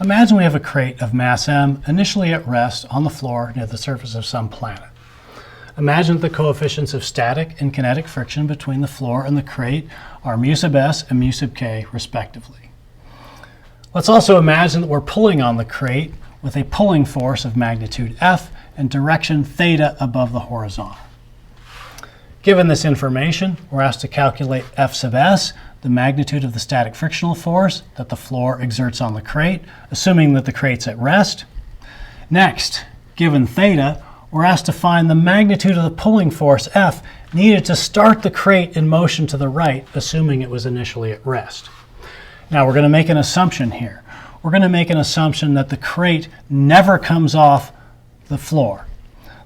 Imagine we have a crate of mass m initially at rest on the floor near the surface of some planet. Imagine that the coefficients of static and kinetic friction between the floor and the crate are mu sub s and mu sub k respectively. Let's also imagine that we're pulling on the crate with a pulling force of magnitude F and direction theta above the horizontal. Given this information, we're asked to calculate F sub s, the magnitude of the static frictional force that the floor exerts on the crate, assuming that the crate's at rest. Next, given theta, we're asked to find the magnitude of the pulling force F needed to start the crate in motion to the right, assuming it was initially at rest. Now we're going to make an assumption here. We're going to make an assumption that the crate never comes off the floor.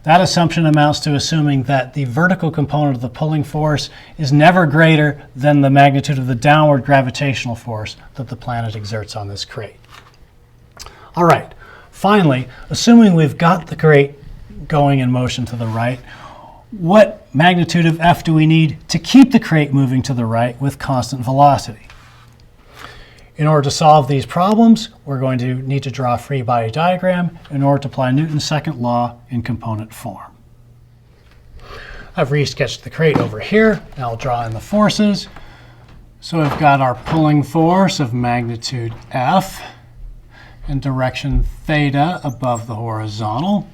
That assumption amounts to assuming that the vertical component of the pulling force is never greater than the magnitude of the downward gravitational force that the planet exerts on this crate. All right, finally, assuming we've got the crate going in motion to the right, what magnitude of F do we need to keep the crate moving to the right with constant velocity? In order to solve these problems, we're going to need to draw a free body diagram in order to apply Newton's second law in component form. I've resketched the crate over here. Now I'll draw in the forces. So we've got our pulling force of magnitude F and direction theta above the horizontal.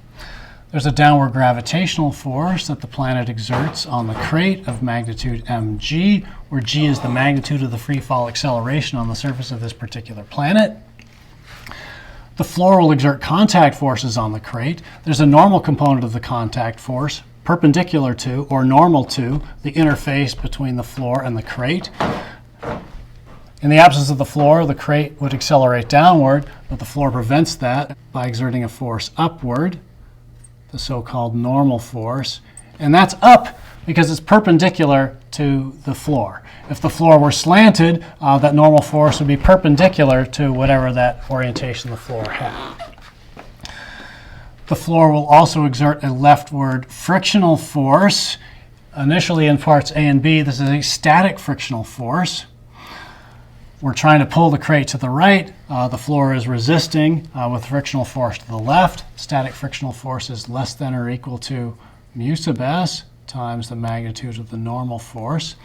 There's a downward gravitational force that the planet exerts on the crate of magnitude mg, where g is the magnitude of the free fall acceleration on the surface of this particular planet. The floor will exert contact forces on the crate. There's a normal component of the contact force perpendicular to or normal to the interface between the floor and the crate. In the absence of the floor, the crate would accelerate downward, but the floor prevents that by exerting a force upward, the so-called normal force, and that's up because it's perpendicular to the floor. If the floor were slanted, that normal force would be perpendicular to whatever that orientation the floor had. The floor will also exert a leftward frictional force. Initially in parts A and B, this is a static frictional force. We're trying to pull the crate to the right. The floor is resisting with frictional force to the left. Static frictional force is less than or equal to mu sub s times the magnitude of the normal force.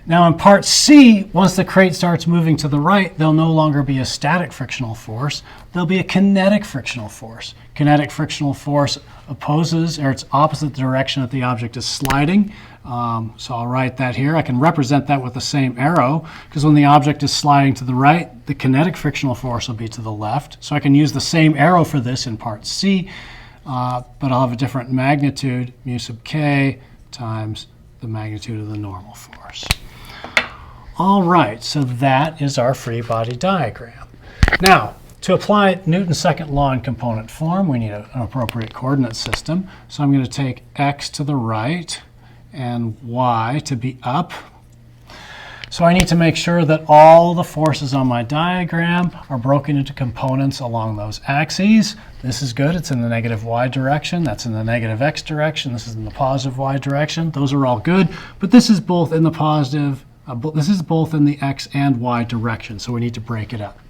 Now in part C, once the crate starts moving to the right, there'll no longer be a static frictional force. There'll be a kinetic frictional force. Kinetic frictional force opposes, or it's opposite the direction that the object is sliding. So I'll write that here. I can represent that with the same arrow, because when the object is sliding to the right, the kinetic frictional force will be to the left. So I can use the same arrow for this in part C, but I'll have a different magnitude, mu sub k times the magnitude of the normal force. All right, so that is our free body diagram. Now, to apply Newton's second law in component form, we need an appropriate coordinate system. So I'm going to take x to the right and y to be up. So I need to make sure that all the forces on my diagram are broken into components along those axes. This is good. It's in the negative y direction. That's in the negative x direction. This is in the positive y direction. Those are all good. But this is both in the positive, this is both in the x and y direction. So we need to break it up.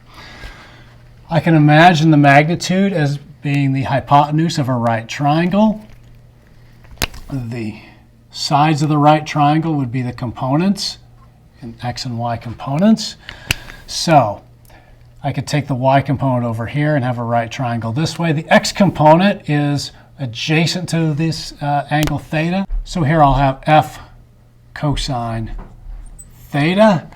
I can imagine the magnitude as being the hypotenuse of a right triangle. The sides of the right triangle would be the components, in x and y components. So I could take the y component over here and have a right triangle this way. The x component is adjacent to this angle theta. So here I'll have f cosine theta.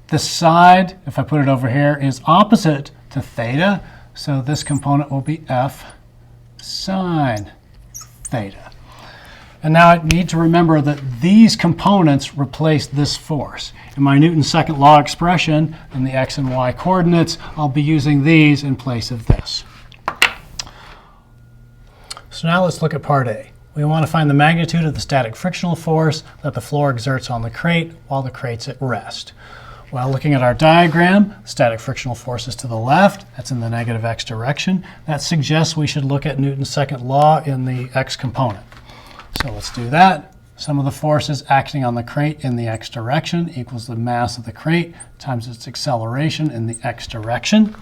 The side, if I put it over here, is opposite to theta. So this component will be f sine theta. And now I need to remember that these components replace this force. In my Newton's second law expression, in the x and y coordinates, I'll be using these in place of this. So now let's look at part A. We want to find the magnitude of the static frictional force that the floor exerts on the crate while the crate's at rest. Well, looking at our diagram, static frictional force is to the left. That's in the negative x direction. That suggests we should look at Newton's second law in the x component. So let's do that. Sum of the forces acting on the crate in the x direction equals the mass of the crate times its acceleration in the x direction.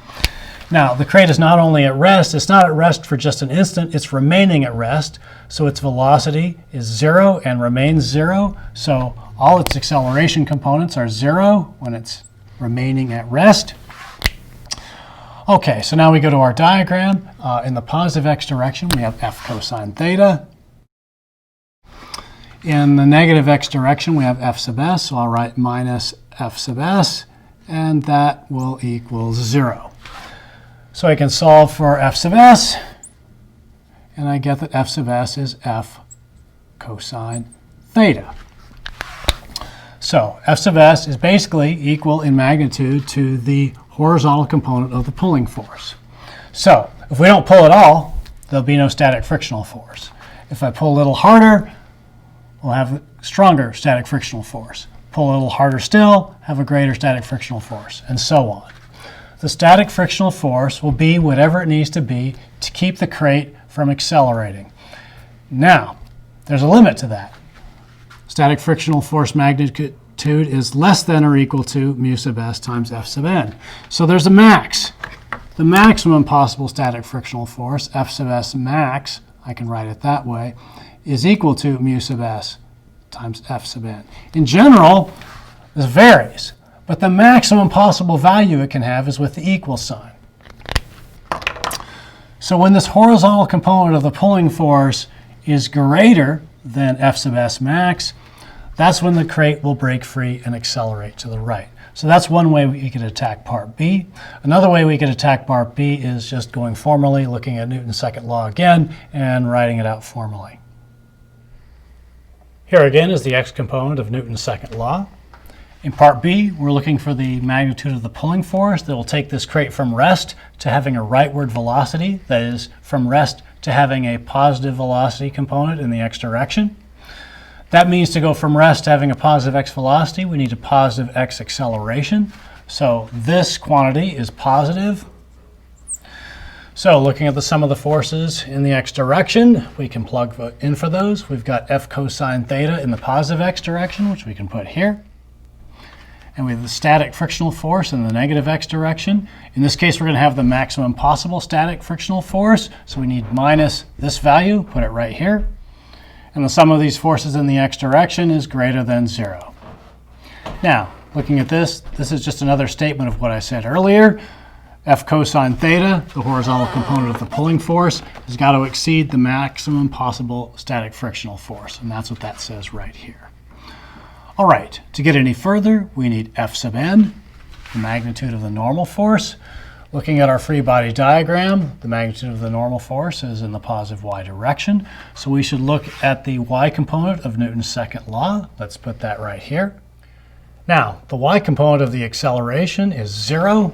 Now, the crate is not only at rest, it's not at rest for just an instant, it's remaining at rest. So its velocity is 0 and remains 0. So all its acceleration components are 0 when it's remaining at rest. Okay, so now we go to our diagram. In the positive x direction, we have f cosine theta. In the negative x direction, we have f sub s, so I'll write minus f sub s, and that will equal 0. So I can solve for f sub s, and I get that f sub s is f cosine theta. So f sub s is basically equal in magnitude to the horizontal component of the pulling force. So if we don't pull at all, there'll be no static frictional force. If I pull a little harder, we'll have stronger static frictional force. Pull a little harder still, have a greater static frictional force, and so on. The static frictional force will be whatever it needs to be to keep the crate from accelerating. Now, there's a limit to that. Static frictional force magnitude is less than or equal to mu sub s times f sub n. So there's a max. The maximum possible static frictional force, f sub s max, I can write it that way, is equal to mu sub s times f sub n. In general, this varies, but the maximum possible value it can have is with the equal sign. So when this horizontal component of the pulling force is greater than f sub s max, that's when the crate will break free and accelerate to the right. So that's one way we could attack part B. Another way we could attack part B is just going formally, looking at Newton's second law again, and writing it out formally. Here again is the x component of Newton's second law. In part B, we're looking for the magnitude of the pulling force that will take this crate from rest to having a rightward velocity, that is, from rest to having a positive velocity component in the x direction. That means to go from rest to having a positive x velocity, we need a positive x acceleration. So this quantity is positive. So looking at the sum of the forces in the x direction, we can plug in for those. We've got f cosine theta in the positive x direction, which we can put here. And we have the static frictional force in the negative x direction. In this case, we're going to have the maximum possible static frictional force. So we need minus this value, put it right here. And the sum of these forces in the x direction is greater than 0. Now, looking at this, this is just another statement of what I said earlier. F cosine theta, the horizontal component of the pulling force, has got to exceed the maximum possible static frictional force. And that's what that says right here. All right, to get any further, we need F sub n, the magnitude of the normal force. Looking at our free body diagram, the magnitude of the normal force is in the positive y direction. So we should look at the y component of Newton's second law. Let's put that right here. Now, the y component of the acceleration is 0.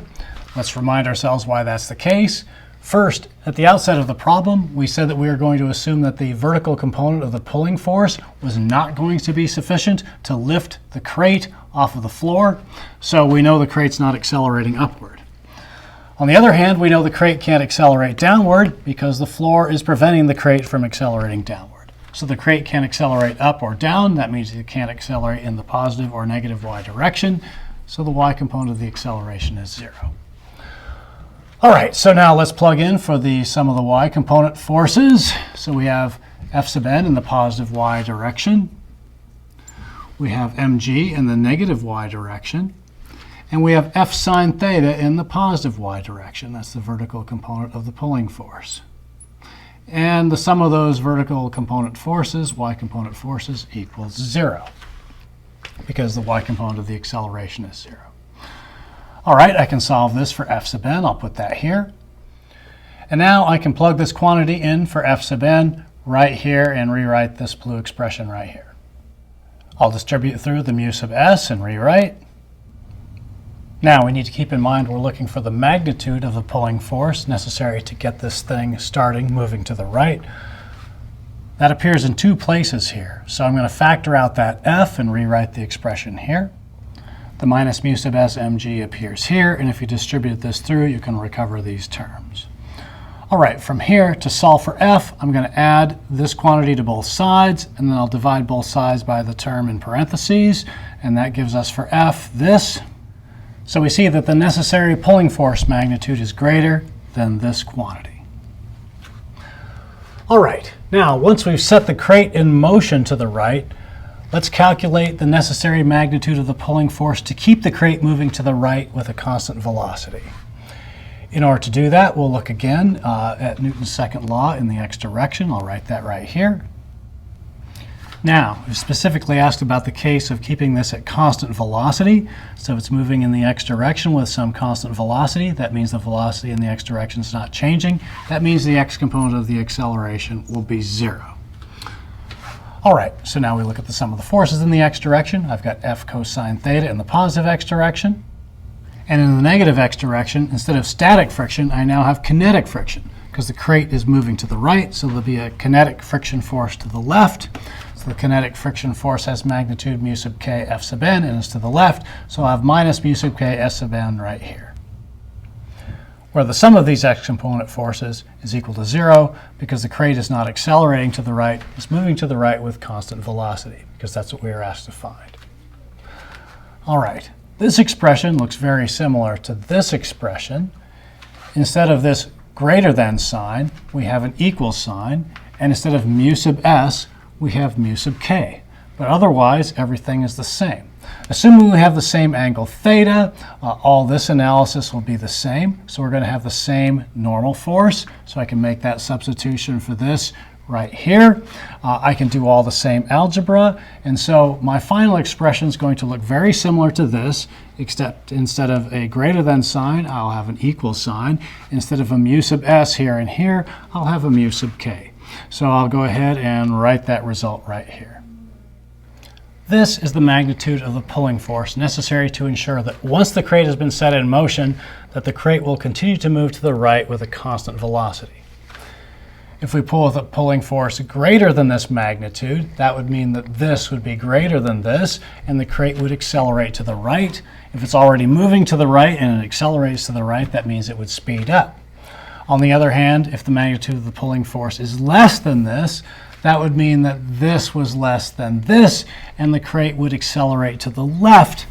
Let's remind ourselves why that's the case. First, at the outset of the problem, we said that we were going to assume that the vertical component of the pulling force was not going to be sufficient to lift the crate off of the floor. So we know the crate's not accelerating upward. On the other hand, we know the crate can't accelerate downward because the floor is preventing the crate from accelerating downward. So the crate can't accelerate up or down. That means it can't accelerate in the positive or negative y direction. So the y component of the acceleration is 0. All right, so now let's plug in for the sum of the y component forces. So we have F sub n in the positive y direction. We have mg in the negative y direction. And we have F sine theta in the positive y direction. That's the vertical component of the pulling force. And the sum of those vertical component forces, y component forces, equals 0, because the y component of the acceleration is 0. All right, I can solve this for F sub n. I'll put that here. And now I can plug this quantity in for F sub n right here and rewrite this blue expression right here. I'll distribute through the mu sub s and rewrite. Now we need to keep in mind we're looking for the magnitude of the pulling force necessary to get this thing starting, moving to the right. That appears in two places here. So I'm going to factor out that f and rewrite the expression here. The minus mu sub s mg appears here, and if you distribute this through, you can recover these terms. All right, from here, to solve for f, I'm going to add this quantity to both sides, and then I'll divide both sides by the term in parentheses, and that gives us for f this. So we see that the necessary pulling force magnitude is greater than this quantity. All right, now once we've set the crate in motion to the right, let's calculate the necessary magnitude of the pulling force to keep the crate moving to the right with a constant velocity. In order to do that, we'll look again at Newton's second law in the x direction. I'll write that right here. Now, we've specifically asked about the case of keeping this at constant velocity. So if it's moving in the x direction with some constant velocity, that means the velocity in the x direction is not changing. That means the x component of the acceleration will be 0. All right, so now we look at the sum of the forces in the x direction. I've got F cosine theta in the positive x direction. And in the negative x direction, instead of static friction, I now have kinetic friction, because the crate is moving to the right, so there'll be a kinetic friction force to the left. So the kinetic friction force has magnitude mu sub k F sub n and is to the left, so I'll have minus mu sub k S sub n right here, where the sum of these x component forces is equal to 0 because the crate is not accelerating to the right, it's moving to the right with constant velocity, because that's what we were asked to find. All right, this expression looks very similar to this expression. Instead of this greater than sign, we have an equal sign, and instead of mu sub s, we have mu sub k. But otherwise, everything is the same. Assuming we have the same angle theta, all this analysis will be the same. So we're going to have the same normal force. So I can make that substitution for this right here. I can do all the same algebra. And so my final expression is going to look very similar to this, except instead of a greater than sign, I'll have an equal sign. Instead of a mu sub s here and here, I'll have a mu sub k. So I'll go ahead and write that result right here. This is the magnitude of the pulling force necessary to ensure that once the crate has been set in motion, that the crate will continue to move to the right with a constant velocity. If we pull with a pulling force greater than this magnitude, that would mean that this would be greater than this, and the crate would accelerate to the right. If it's already moving to the right and it accelerates to the right, that means it would speed up. On the other hand, if the magnitude of the pulling force is less than this, that would mean that this was less than this, and the crate would accelerate to the left.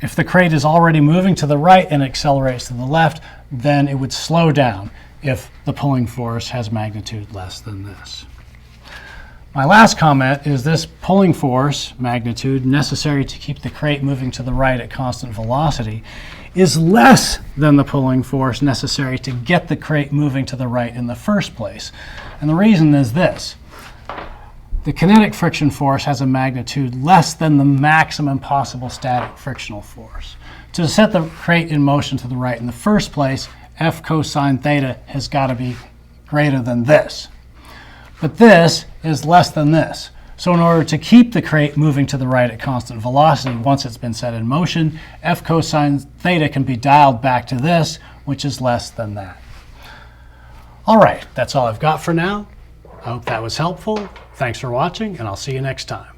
If the crate is already moving to the right and accelerates to the left, then it would slow down if the pulling force has magnitude less than this. My last comment is this pulling force magnitude necessary to keep the crate moving to the right at constant velocity is less than the pulling force necessary to get the crate moving to the right in the first place. And the reason is this. The kinetic friction force has a magnitude less than the maximum possible static frictional force. To set the crate in motion to the right in the first place, F cosine theta has got to be greater than this. But this is less than this. So in order to keep the crate moving to the right at constant velocity once it's been set in motion, F cosine theta can be dialed back to this, which is less than that. All right, that's all I've got for now. I hope that was helpful. Thanks for watching, and I'll see you next time.